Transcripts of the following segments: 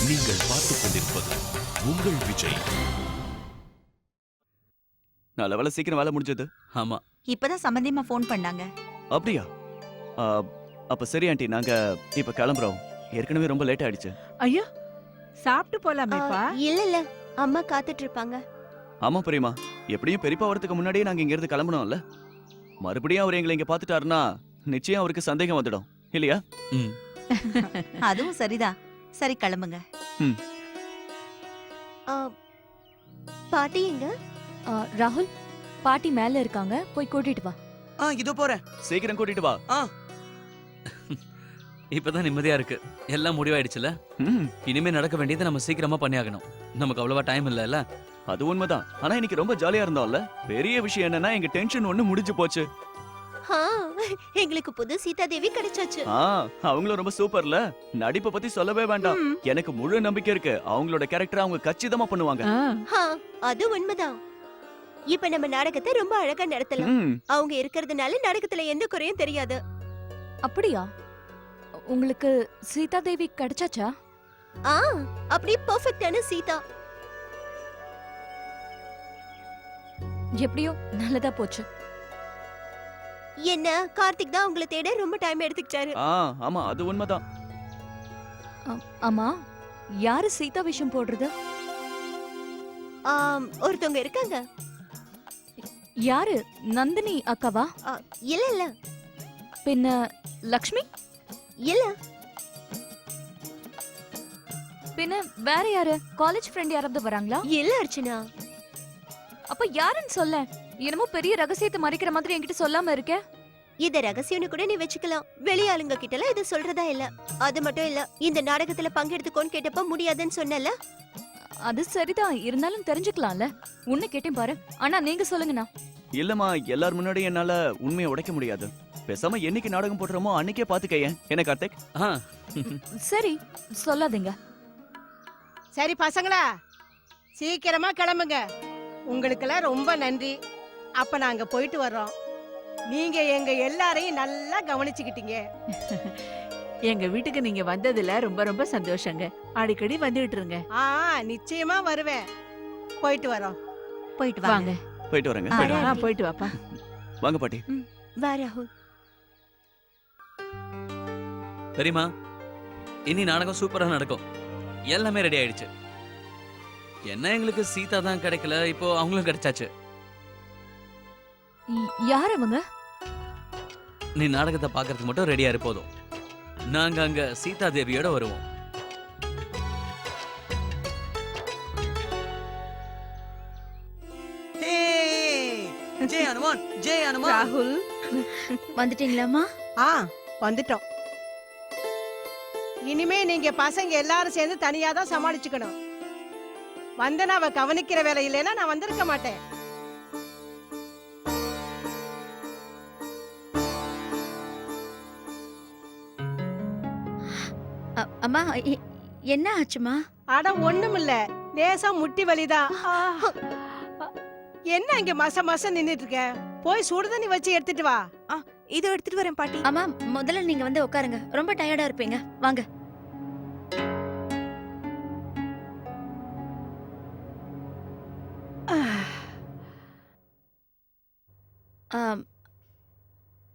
நீங்கள் பார்த்துக் கொண்டிருப்பது உங்கள் விஜய். நல்ல வேலை, சீக்கிரம் வேலை முடிஞ்சது. ஆமா, இப்பதான் சம்பந்தியமா ஃபோன் பண்ணாங்க. அப்படியா? அப்ப சரி ஆண்டி, நாங்க இப்ப கிளம்புறோம். ஏற்கனவே ரொம்ப லேட் ஆயிடுச்சு. ஐயோ, சாப்பிட்டு போலாமேப்பா. இல்ல இல்ல, அம்மா காத்துட்டு இருப்பாங்க. ஆமா பிரியமா, எப்படியும் பெரியப்பா வரதுக்கு முன்னாடியே நாங்க இங்க இருந்து கிளம்பணும்ல. மறுபடியும் அவர் எங்களை இங்க பாத்துட்டாருன்னா நிச்சயம் அவருக்கு சந்தேகம் வந்துடும் இல்லையா? அதுவும் சரிதான். சரி, கிளம்புங்க. பாட்டி எங்க? ராகுல், பாட்டி மேல இருக்காங்க, போய் கூட்டிட்டு வா. இதோ போறேன். சீக்கிரம் கூட்டிட்டு வா. இப்பதான் நிம்மதியா இருக்கு. எல்லாம் முடிவாயிடுச்சுல. இனிமே நடக்க வேண்டியதை நம்ம சீக்கிரமா பண்ணியாகணும். நமக்கு அவ்வளவா டைம் இல்ல. அது உண்மைதான். ஆனா இன்னைக்கு ரொம்ப ஜாலியா இருந்தோம்ல. பெரிய விஷயம் என்னன்னா எங்க டென்ஷன் ஒண்ணு முடிஞ்சு போச்சு. எங்களுக்கு புது சீதா தேவி கிடைச்சாச்சு. அவங்களும் ரொம்ப சூப்பர்ல. நடிப்பை பத்தி சொல்லவே வேண்டாம். எனக்கு முழு நம்பிக்கை இருக்கு அவங்களோட கேரக்டர் அவங்க கச்சிதமா பண்ணுவாங்க. அது உண்மைதான். இப்ப நம்ம நாடகத்தை ரொம்ப அழகா நடத்தலாம். அவங்க இருக்கிறதுனால நாடகத்துல எந்த குறையும் தெரியாது. அப்படியா? உங்களுக்கு சீதா தேவி கிடைச்சாச்சா? அப்படி பெர்ஃபெக்ட்டான சீதா. எப்படியோ நல்லதா போச்சு. என்ன, கார்த்திக் தான் உங்களை தேட ரொம்ப டைம் எடுத்துக்கிட்டாரு. ஆமா, அது உண்மைதான். ஆமா, யாரு சீதா விஷயம் போடுறது? ஒருத்தவங்க இருக்காங்க. யாரு? நந்தினி அக்காவா? இல்ல இல்ல. பின்ன லக்ஷ்மி? இல்ல. பின்ன வேற யாரு? காலேஜ் ஃப்ரெண்ட் யாராவது வராங்களா? இல்ல அர்ச்சனா. அப்ப யாருன்னு சொல்ல. என்னமோ பெரிய ரகசியத்தை மறைக்கிற மாதிரி என்கிட்ட சொல்லாம இருக்க. இத ரகசியம்னு கூட நீ வச்சுக்கலாம். வெளியாளுங்க கிட்டலாம் இது சொல்றதா இல்ல. அது மட்டும் இல்ல, இந்த நாடகத்துல பங்கெடுத்துக்கோன்னு கேட்டப்ப முடியாதுன்னு சொன்னல. அது சரிதான், இருந்தாலும் தெரிஞ்சுக்கலாம்ல. உன்னை கேட்டேன் பாரு. ஆனா நீங்க சொல்லுங்கண்ணா. இல்லம்மா, எல்லார் முன்னாடி என்னால உண்மையை உடைக்க முடியாது. பேசாம என்னைக்கு நாடகம் போடுறோமோ அன்னைக்கே பாத்துக்கைய. என்ன கார்த்திக்? சரி, சொல்லாதீங்க. சரி பசங்களா, சீக்கிரமா கிளம்புங்க. உங்களுக்கெல்லாம் ரொம்ப நன்றி. அப்ப நாங்க போயிட்டு வர்றோம். நீங்க எங்க எல்லாரையும் நல்லா கவனிச்சுக்கிட்டீங்க. எங்க வீட்டுக்கு நீங்க வந்ததுல ரொம்ப ரொம்ப சந்தோஷங்க. அடிக்கடி வந்துட்டு இருங்க. நிச்சயமா வருவேன். போயிட்டு வரோம். போயிட்டு வாங்க. போயிட்டு வரேங்க. போயிட்டு வாப்பா. வாங்க பாட்டி. வா ராகுல். பெரியமா, இனி நாடகம் சூப்பரா நடக்கும். எல்லாமே ரெடி ஆயிடுச்சு. என்ன, எங்களுக்கு சீதா தான் கிடைக்கல, இப்போ அவங்களும் கிடைச்சாச்சு. யார் அவங்க? நீ நாடகத்தை பாக்குறதுக்கு மட்டும் ரெடியா இரு போதும். நாங்க அங்க சீதா தேவியோட வருவோம். ஜெய் ஹனுமான், ஜெய் ஹனுமான். ராகுல், வந்துட்டீங்களாமா? வந்துட்டோம். இனிமே நீங்க பசங்க எல்லாரும் சேர்ந்து தனியா தான் சமாளிச்சுக்கணும். வந்தனாவ கவனிக்கிற வேலை இல்லைன்னா நான் வந்திருக்க மாட்டேன். அம்மா, என்ன ஆச்சுமா? அட ஒண்ணுமில்ல, லேசா முட்டி வலிதான். என்ன இங்க மச மச நின்னுட்டு இருக்க? போய் சுடுதண்ணி வச்சு எடுத்துட்டு வா. இதோ எடுத்துட்டு வரேன் பாட்டி. அம்மா, முதல்ல நீங்க வந்து உட்காருங்க. ரொம்ப டயர்டா இருப்பீங்க. வாங்க.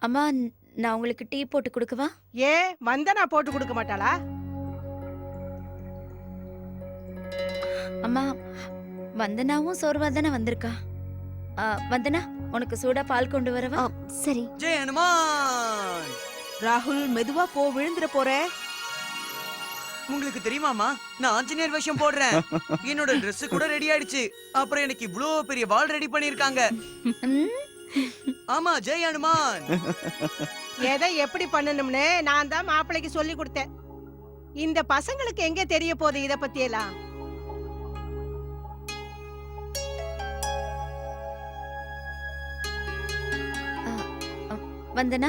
அம்மா, நான் உங்களுக்கு டீ போட்டு கொடுக்கவா? வந்தனா போட்டு கொடுக்க மாட்டாளா? அம்மா, வந்தனாவும் சோர்வா தானே வந்திருக்கா. வந்தனா, உனக்கு சூடா பால் கொண்டு வரவா? சரி. ஜெய் ஹனுமான். ராகுல், மெதுவா போ, விழுந்துற போற. உங்களுக்கு தெரியுமாமா, நான் ஆஞ்சநேயர் வேஷம் போடுறேன். என்னோட Dress கூட ரெடி ஆயிடுச்சு. அப்புறம் எனக்கு இவ்ளோ பெரிய வால் ரெடி பண்ணிருக்காங்க. ஆமா, ஜெய் ஹனுமான். எதை எப்படி பண்ணணும்னு நான் தான் மாப்பிள்ளைக்கு சொல்லி கொடுத்தேன். இந்த பசங்களுக்கு எங்க தெரிய போகுது இத பத்தி எல்லாம்? வந்தனா,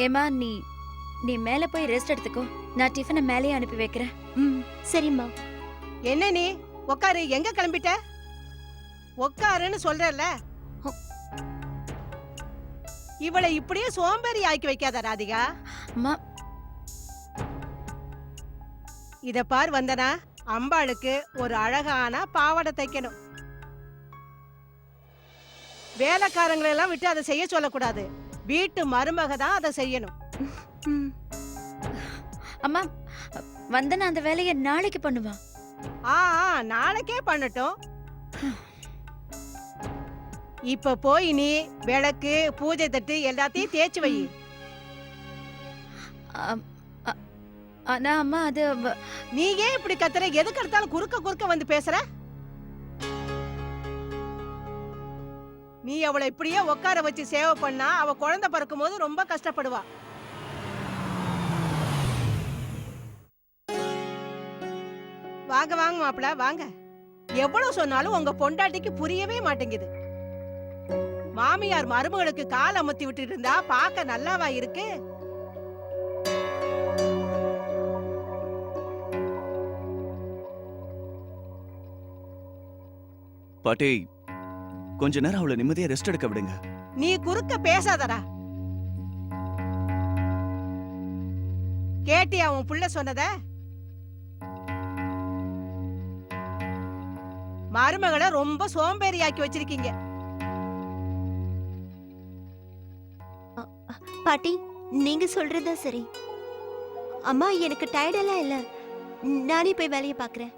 ஏமா, நீ மேல போய் ரெஸ்ட் எடுத்துக்கோ. நான் டிஃபனை மேலேயே அனுப்பி வைக்கிறேன். சரிம்மா. என்ன நீ உட்காரு, எங்க கிளம்பிட்ட? உட்காருன்னு சொல்றல. இவளை இப்படியே சோம்பேறி ஆக்கி வைக்காத ராதிகா. அம்மா, இத பார் வந்தனா, அம்பாளுக்கு ஒரு அழகான பாவாடை தைக்கணும். வேலைக்காரங்களை எல்லாம் விட்டு அதை செய்ய சொல்லக்கூடாது. வீட்டு மருமக தான் அதை செய்யணும். ம். அம்மா வந்தனா அந்த வேலையை நாளைக்கு பண்ணுவா. ஆ ஆ, நாளைக்கே பண்ணட்டும். இப்ப போய் நீ விளக்கு பூஜை தட்டு எல்லாத்தையும் தேய்ச்சி வை. அம், அ- ஆனா அம்மா அது நீ ஏன் இப்படி கத்துற? எதுக்கு எடுத்தாலும் குறுக்க குறுக்க வந்து பேசுற? நீ அவளை இப்படியே உட்கார வச்சு சேவை பண்ணா அவ குழந்தை பிறக்கும் போது ரொம்ப கஷ்டப்படுவா. வாங்க வாங்க மாப்பிள வாங்க. எவ்வளவு சொன்னாலும் உங்க பொண்டாட்டிக்கு புரியவே மாட்டேங்குது. மாமியார் மருமகளுக்கு கால் அமர்த்தி விட்டுட்டு இருந்தா பார்க்க நல்லாவா இருக்கு? பாட்டி, கொஞ்ச நேரம் அவளை நிம்மதியா ரெஸ்ட் எடுக்க விடுங்க. நீ குறுக்க பேசாதடா. கேட்டியா உன் புள்ள சொன்னத? மருமகளை ரொம்ப சோம்பேறியாக்கி வச்சிருக்கீங்க. பாட்டி நீங்க சொல்றதா சரி. அம்மா எனக்கு டயர்டெல்லாம் இல்ல, நானே போய் வேலையை பாக்குறேன்.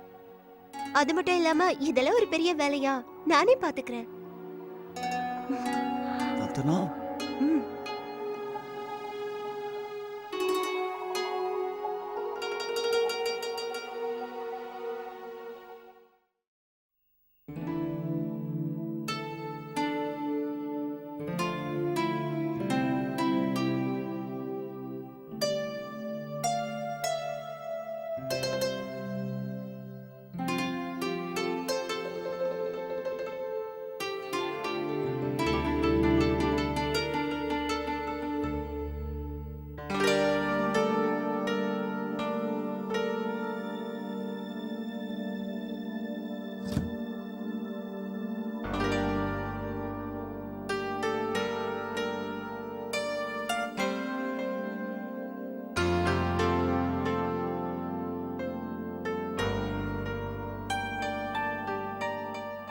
அது மட்டும் இல்லாம இதெல்லாம் ஒரு பெரிய வேலையா, நானே பாத்துக்கிறேன். வந்தனா, ம்.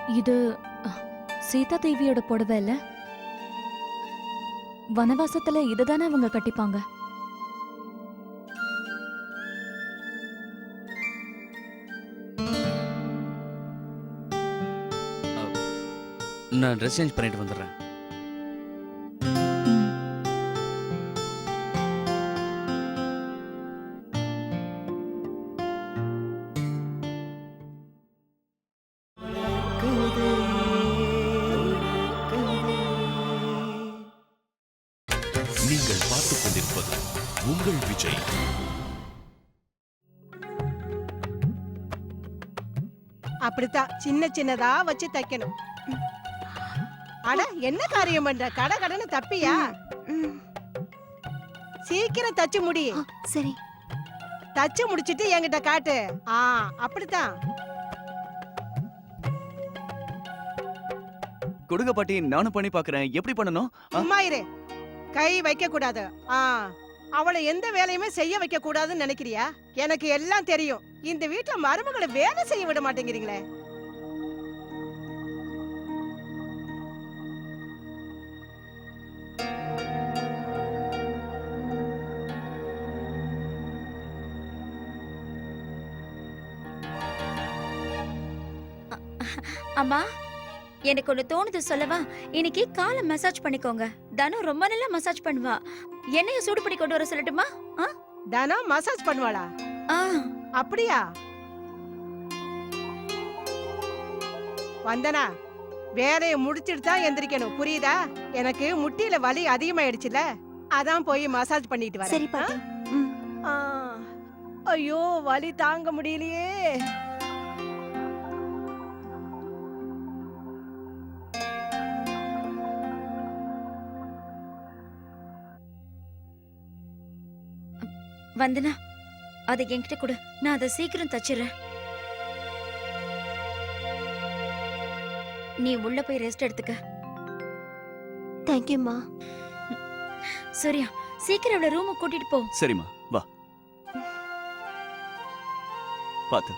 இது சீதா தேவியோட புடவை இல்ல? வனவாசத்துல இதுதானே அவங்க கட்டிப்பாங்க. நான் ட்ரெஸ் சேஞ்ச் பண்ணிட்டு வந்துடுறேன். ம். நீங்கள் பார்த்துக் கொண்டிருப்பது உங்கள் விஜய். அப்படித்தான் சின்ன சின்னதா வச்சு தைக்கணும். அட என்ன காரியம் பண்ற? கட கடன்னு தப்பியா? ம். சீக்கிரம் தச்சு முடி. ஆ, சரி. தச்சு முடிச்சிட்டு என்கிட்ட காட்டு. ஆ அப்படித்தான். கொடுங்க பாட்டி, நானும் பண்ணி பாக்குறேன். எப்படி பண்ணணும்? சும்மா இரு. கை வைக்க கூடாது. ஆ அவளை எந்த வேலையுமே செய்ய வைக்க கூடாதுன்னு நினைக்கிறியா? எனக்கு எல்லாம் தெரியும். இந்த வீட்டுல மருமகளை வேலை செய்ய விட மாட்டேங்கிறீங்களே. அம்மா எனக்கு ஒண்ணு தோணுது சொல்லவா? இன்னைக்கு காலை மசாஜ் பண்ணிக்கோங்க. தனு ரொம்ப நல்லா மசாஜ் பண்ணுவா. எண்ணெயை சூடு பண்ணி கொண்டு வர சொல்லட்டுமா? தினம் மசாஜ் பண்ணுவாளா? ஆ அப்படியா? வந்தனா, வேலையை முடிச்சிட்டு தான் எந்திரிக்கணும், புரியுதா? எனக்கு முட்டியில வலி அதிகமாயிடுச்சுல, அதான் போய் மசாஜ் பண்ணிட்டு வரேன். சரி பாட்டி. ம். ஆ, ஐயோ வலி தாங்க முடியலையே. வந்தனா அதை என்கிட்ட கொடு, நான் அதை சீக்கிரம் தச்சிடுறேன். நீ உள்ள போய் ரெஸ்ட் எடுத்துக்க. தேங்க்யூம்மா. சூர்யா சீக்கிரம் அவளை ரூமுக்கு கூட்டிட்டு போ. சரிம்மா, வா. பாத்து.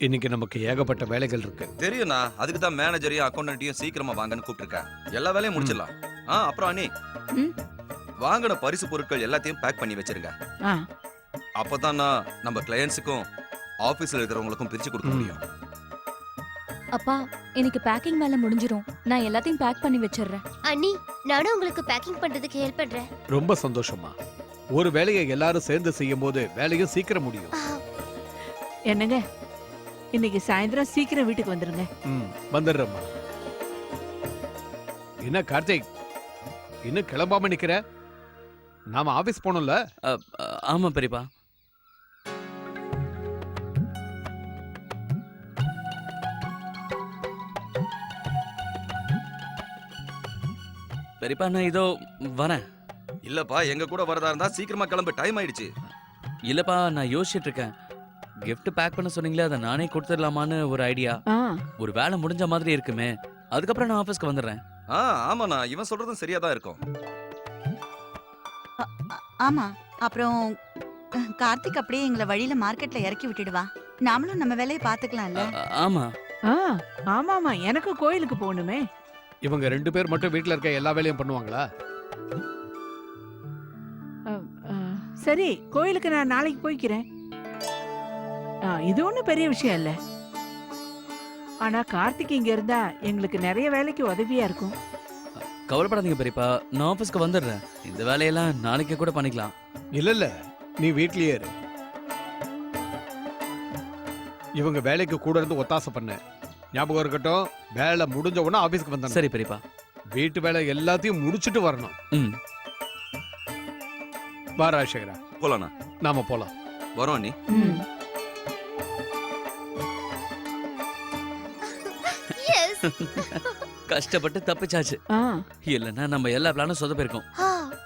இன்னைக்கு நமக்கு ஏகப்பட்ட வேலைகள் இருக்கு. தெரியும்ண்ணா, அதுக்கு தான் மேனேஜரையும் அக்கௌண்டன்ட்டையும் சீக்கிரமா வாங்கன்னு கூப்பிட்டுருக்கேன். எல்லா வேலையும் முடிச்சிடலாம். அப்புறம் அண்ணி, ம். வாங்கின பரிசு பொருட்கள் எல்லாத்தையும் பேக் பண்ணி வச்சிருங்க. ஆ. அப்பதான் நான் நம்ம கிளையன்ஸுக்கும் ஆபீஸ்ல இருக்கிறவங்களுக்கும் பிரிச்சு கொடுக்க முடியும். அப்பா இன்னைக்கு பேக்கிங் வேலை முடிஞ்சிரும். நான் எல்லாத்தையும் பேக் பண்ணி வச்சிடுறேன். அண்ணி நானும் உங்களுக்கு பேக்கிங் பண்றதுக்கு ஹெல்ப் பண்றேன். ரொம்ப சந்தோஷமா. ஒரு வேலையை எல்லாரும் சேர்ந்து செய்யும் போது வேலையும் சீக்கிரம் முடியும். என்னங்க இன்னைக்கு சாயந்தரம் சீக்கிரம் வீட்டுக்கு வந்துருங்க. வந்துடுறேம்மா. என்ன கார்த்திக், இன்னும் கிளம்பாம நிக்கிற? நாம ஆபீஸ் போனோம்ல? ஆமா பெரியப்பா. பெரியப்பா நான் இதோ வரேன். இல்லப்பா, எங்க கூட வரதா இருந்தா சீக்கிரமா கிளம்பு, டைம் ஆயிடுச்சு. இல்லப்பா நான் யோசிச்சுட்டு இருக்கேன். gift பேக் பண்ண சொன்னீங்களே, அதை நானே கொடுத்துடலாமான்னு ஒரு ஐடியா. ஆ. ஒரு வேலை முடிஞ்ச மாதிரி இருக்குமே, அதுக்கப்புறம் நான் ஆபீஸ்க்கு வந்துடுறேன். ஆமாண்ணா, இவன் சொல்றதும் சரியா தான் இருக்கும். ஆமா. அப்புறம் கார்த்திக் அப்படியே எங்களை வழியில மார்க்கெட்ல இறக்கி விட்டுடுவா. நாமளும் நம்ம வேலையை பாத்துக்கலாம்ல. ஆமா. ஆ, ஆமாமா எனக்கு கோயிலுக்கு போகணுமே. இவங்க 2 பேர் மட்டும் வீட்ல இருக்க எல்லா வேலையும் பண்ணுவாங்களா? சரி, கோயிலுக்கு நான் நாளைக்கு போய்க்கிறேன். இது ஒன்றும் பெரிய விஷயம் இல்ல. ஆனா கார்த்திக் இங்க இருந்தா எங்களுக்கு நிறைய வேலைக்கு உதவியா இருக்கும். கவலைப்படாதீங்க பெரியப்பா, நான் ஆபீஸ்க்கு வந்துடுறேன். இந்த வேலையெல்லாம் நாளைக்கே கூட பண்ணிக்கலாம். இல்ல நீ வீட்லயே இரு. இவங்க வேலைக்கு கூட இருந்து ஒத்தாசை பண்ண ஞாபகம் இருக்கட்டும். வேலை முடிஞ்ச உடனே ஆபீஸ்க்கு வந்தேன். சரி பெரியப்பா. வீட்டு வேலை எல்லாத்தையும் முடிச்சிட்டு வரணும். ம். வா ராஜசேகரா, போலாண்ணா. நாம போலாம். வரோம் அண்ணி. ம். கஷ்டப்பட்டு தப்பிச்சாச்சு. ஆ. இல்லைன்னா நம்ம எல்லா பிளானும் சொதப்பிருக்கோம்.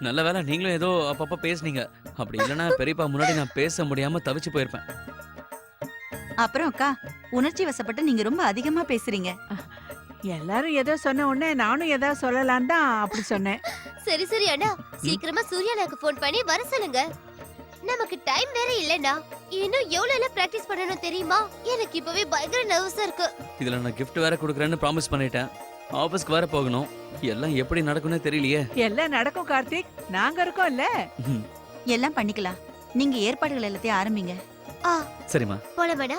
நல்ல வேலை நீங்களும் ஏதோ அப்பப்ப பேசுனீங்க. அப்படி இல்லைன்னா பெரியப்பா முன்னாடி நான் பேச முடியாம தவிச்சு போயிருப்பேன். அப்புறம் அக்கா, உணர்ச்சி வசப்பட்டு நீங்க ரொம்ப அதிகமா பேசுறீங்க. எல்லாரும் ஏதோ சொன்ன உடனே நானும் ஏதாவது சொல்லலான்னு தான் அப்படி சொன்னேன். சரி சரி அண்ணா, சீக்கிரமா சூர்யானாக்கு ஃபோன் பண்ணி வர சொல்லுங்க. நமக்கு டைம் வேற இல்லனா. இன்னும் எவ்வளவு பிராக்டிஸ் பண்ணனும் தெரியுமா? எனக்கு இப்பவே பயங்கர நர்வஸா இருக்கு. இதுல நான் gift வேற கொடுக்கறேன்னு ப்ராமிஸ் பண்ணிட்டேன். ஆபீஸ்க்கு வேற போகணும். எல்லாம் எப்படி நடக்கும்னே தெரியலையே. எல்லாம் நடக்கும் கார்த்திக், நாங்க இருக்கோம்ல. எல்லாம் பண்ணிக்கலாம். நீங்க ஏற்பாடுகள் எல்லாத்தையும் ஆரம்பிங்க. சரிம்மா. போலாமாடா?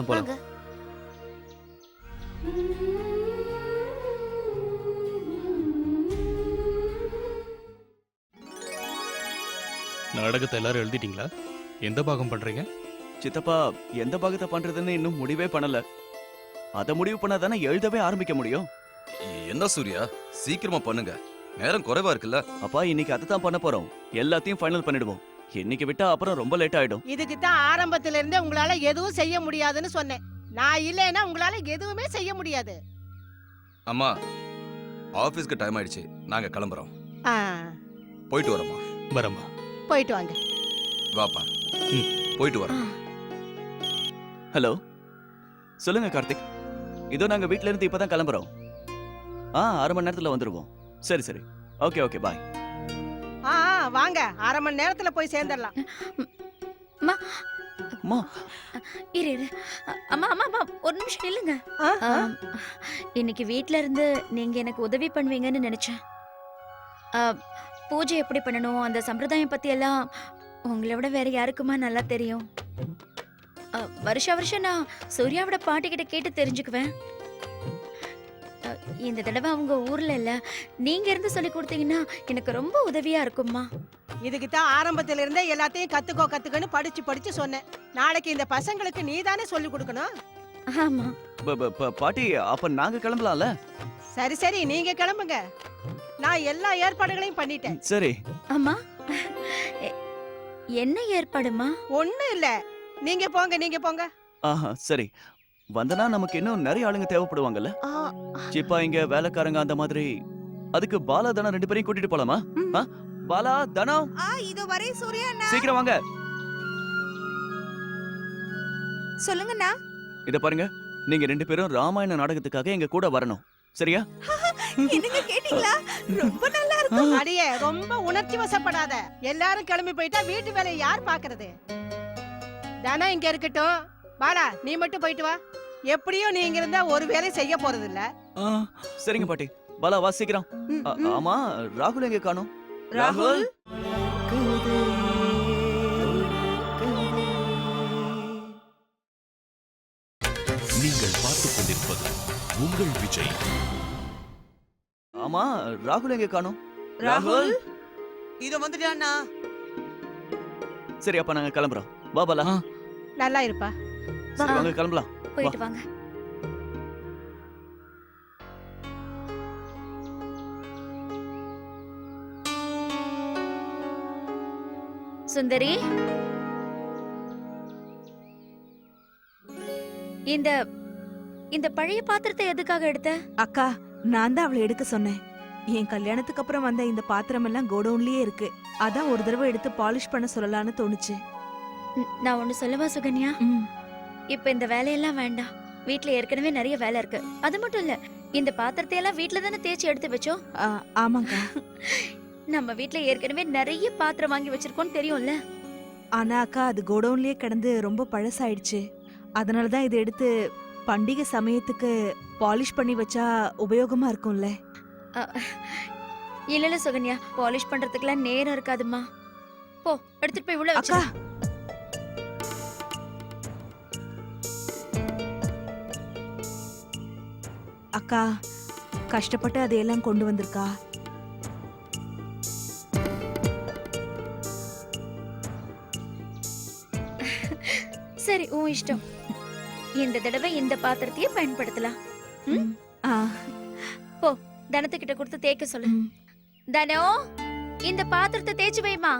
போலாம். நாடகத்தை எல்லாரும் எழுதிட்டீங்களா? எந்த பாகம் பண்றீங்க? சித்தப்பா, எந்த பாகத்தை பண்றதுன்னு இன்னும் முடிவே பண்ணல. அத முடிவு பண்ணாதானே எழுதவே ஆரம்பிக்க முடியும். என்ன சூர்யா, சீக்கிரமா பண்ணுங்க, நேரம் குறைவா இருக்குல்ல. அப்பா, இன்னைக்கு அதுதான் பண்ண போறோம். எல்லாத்தையும் ஃபைனல் பண்ணிடுவோம். இன்னைக்கு விட்டா அப்புறம் ரொம்ப லேட் ஆயிடும். இதுக்கு தான் ஆரம்பத்துல இருந்தே உங்களால எதுவும் செய்ய முடியாதுன்னு சொன்னேன். நான் இல்லைன்னா உங்களால எதுவுமே செய்ய முடியாது. அம்மா, ஆபீஸ்க்கு டைம் ஆயிடுச்சு, நாங்க கிளம்புறோம். ஆ, போயிட்டு வரோம்மா. வரமா. போயிட்டு வாங்க. வாப்பா. போயிட்டு வரோம். ஹலோ சொல்லுங்க கார்த்திக். இதோ நாங்க வீட்ல இருந்து இப்பதான் கிளம்புறோம். 6 மணி நேரத்துல வந்துருவோம். சரி சரி, ஓகே ஓகே, பாய். வாங்க, 1/2 மணி நேரத்துல போய் சேர்ந்துடலாம். அம்மா, இரு இரு. அம்மா அம்மா அம்மா ஒரு நிமிஷம் நில்லுங்க. இன்னைக்கு வீட்ல இருந்து நீங்க எனக்கு உதவி பண்ணுவீங்கன்னு நினைச்சேன். பூஜை எப்படி பண்ணணும், அந்த சம்பிரதாயம் பத்தி எல்லாம் உங்களை விட வேற யாருக்குமா நல்லா தெரியும். வருஷா வருஷம் நான் சூர்யாவோட பாட்டி கிட்ட கேட்டு தெரிஞ்சுக்குவேன். இந்த தடவை அவங்க ஊர்ல இல்ல, நீங்க இருந்து சொல்லி கொடுத்தீங்கன்னா எனக்கு ரொம்ப உதவியா இருக்கும்மா. இதுக்கு தான் ஆரம்பத்துல இருந்தே எல்லாத்தையும் கத்துக்கோன்னு படிச்சு சொன்னேன். நாளைக்கு இந்த பசங்களுக்கு நீதானே சொல்லி கொடுக்கணும். ஆமா. பாட்டி, அப்ப நாங்க கிளம்பலாம்ல? சரி சரி, நீங்க கிளம்புங்க. நான் எல்லா ஏற்பாடுகளையும் பண்ணிட்டேன். சரி. அம்மா, என்ன ஏற்பாடுமா? ஒண்ணும் இல்ல, நீங்க போங்க. ஆஹா, சரி. வந்தனா நமக்கு இன்னும் நிறைய ஆளுங்க தேவைப்படுவாங்கல்ல? சிப்பா இங்க வேலைக்காரங்க அந்த மாதிரி. அதுக்கு பாலா தனம் 2 பேரையும் கூட்டிட்டு போலாமா? பாலா, தனம், இதோ வரே சூர்யா அண்ணா. சீக்கிரம் வாங்க. சொல்லுங்கண்ணா. இத பாருங்க, நீங்க 2 பேரும் ராமாயண நாடகத்துக்காக எங்க கூட வரணும். சரியா? என்னங்க கேட்டீங்களா? ரொம்ப நல்லா இருக்கும். அடியே, ரொம்ப உணர்ச்சி வசப்படாத. எல்லாரும் கிளம்பி போயிட்டா வீட்டு வேலையை யார் பாக்குறது? தனம் இங்க இருக்கட்டும். பாலா, நீ மட்டும் போயிட்டு வா. எப்படியும் நீ இங்க இருந்தா ஒரு வேலை செய்ய போறது இல்ல. சரிங்க பாட்டி. பாலா, வா சீக்கிரம். ஆமா, ராகுல் எங்க காணோம்? ராகுல்? நீங்கள் பார்த்துக் கொண்டிருப்பது உங்கள் விஜய். ஆமா, ராகுல் எங்க காணோம்? ராகுல்? இத வந்துட்டானா? சரி, அப்ப நாங்க கிளம்புறோம். வா பாலா. நல்லா இருப்பா. சரி, வாங்க கிளம்பலாம். போயிட்டு வாங்க. சுந்தரி, இந்த இந்த பழைய பாத்திரத்தை எதுக்காக எடுத்த? அக்கா, நான் தான் அவளை எடுக்க சொன்னேன். என் கல்யாணத்துக்கு அப்புறம் வந்த இந்த பாத்திரம் எல்லாம் கோடவுன்லயே இருக்கு. அதான் ஒரு தடவை எடுத்து பாலிஷ் பண்ண சொல்லலாம்னு தோணுச்சு. நான் ஒண்ணு சொல்லவா சுகன்யா? இப்ப இந்த வேலையெல்லாம் வேண்டாம். வீட்ல ஏற்கனவே நிறைய வேலை இருக்கு. அது மட்டும் இல்ல, இந்த பாத்திரத்தை எல்லாம் வீட்ல தானே தேய்ச்சி எடுத்து வச்சோம். ஆமாக்கா. நம்ம வீட்ல ஏற்கனவே நிறைய பாத்திரம் வாங்கி வச்சிருக்கோம்னு தெரியும்ல. ஆனா அக்கா, அது கோடவுன்லயே கிடந்து ரொம்ப பழசாயிடுச்சு. அதனாலதான் இதை எடுத்து பண்டிகை சமயத்துக்கு பாலிஷ் பண்ணி வச்சா உபயோகமா இருக்கும்ல. இல்ல சுகன்யா, பாலிஷ் பண்றதுக்குலாம் நேரம் இருக்காதுமா. போ, எடுத்துட்டு போய் உள்ள வச்சு. அக்கா, கஷ்டப்பட்டு அதையெல்லாம் கொண்டு வந்திருக்கா. சரி, உன் இஷ்டம். இந்த தடவை இந்த பாத்திரத்தையே பயன்படுத்தலாம். போ, தனத்துக்கிட்ட கொடுத்து தேய்க்க சொல்லு. தனோ, இந்த பாத்திரத்தை தேய்ச்சி வைமா.